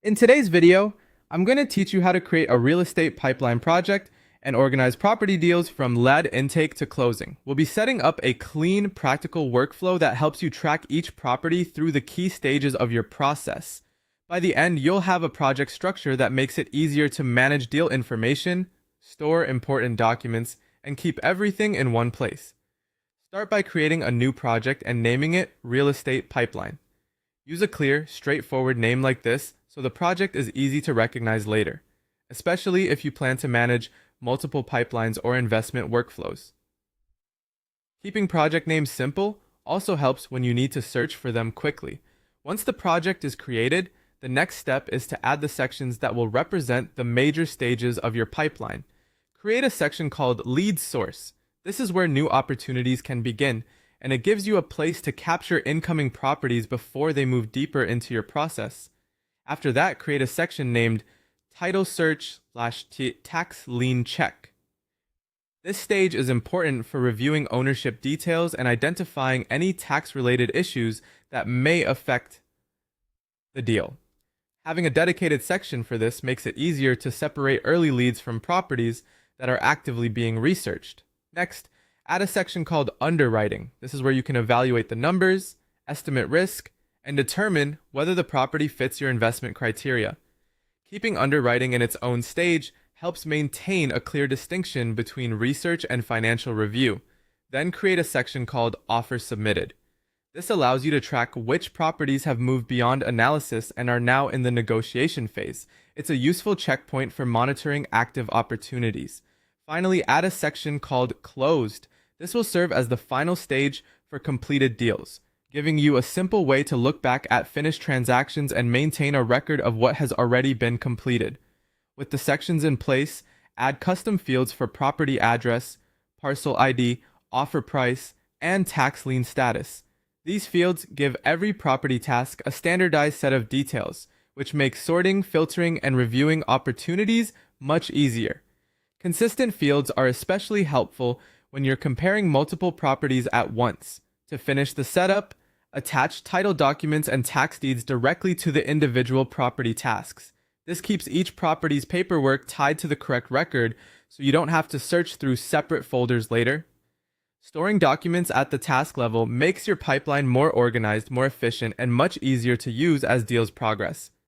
In today's video, I'm going to teach you how to create a real estate pipeline project and organize property deals from lead intake to closing. We'll be setting up a clean, practical workflow that helps you track each property through the key stages of your process. By the end, you'll have a project structure that makes it easier to manage deal information, store important documents, and keep everything in one place. Start by creating a new project and naming it Real Estate Pipeline. Use a clear, straightforward name like this so the project is easy to recognize later, especially if you plan to manage multiple pipelines or investment workflows. Keeping project names simple also helps when you need to search for them quickly. Once the project is created, the next step is to add the sections that will represent the major stages of your pipeline. Create a section called Lead Source. This is where new opportunities can begin, and it gives you a place to capture incoming properties before they move deeper into your process. After that, create a section named Title Search/Tax Lien Check. This stage is important for reviewing ownership details and identifying any tax-related issues that may affect the deal. Having a dedicated section for this makes it easier to separate early leads from properties that are actively being researched. Next, add a section called Underwriting. This is where you can evaluate the numbers, estimate risk, and determine whether the property fits your investment criteria. Keeping underwriting in its own stage helps maintain a clear distinction between research and financial review. Then create a section called Offer Submitted. This allows you to track which properties have moved beyond analysis and are now in the negotiation phase. It's a useful checkpoint for monitoring active opportunities. Finally, add a section called Closed. This will serve as the final stage for completed deals, giving you a simple way to look back at finished transactions and maintain a record of what has already been completed. With the sections in place, add custom fields for property address, parcel ID, offer price, and tax lien status. These fields give every property task a standardized set of details, which makes sorting, filtering, and reviewing opportunities much easier. Consistent fields are especially helpful when you're comparing multiple properties at once. To finish the setup, attach title documents and tax deeds directly to the individual property tasks. This keeps each property's paperwork tied to the correct record, so you don't have to search through separate folders later. Storing documents at the task level makes your pipeline more organized, more efficient, and much easier to use as deals progress.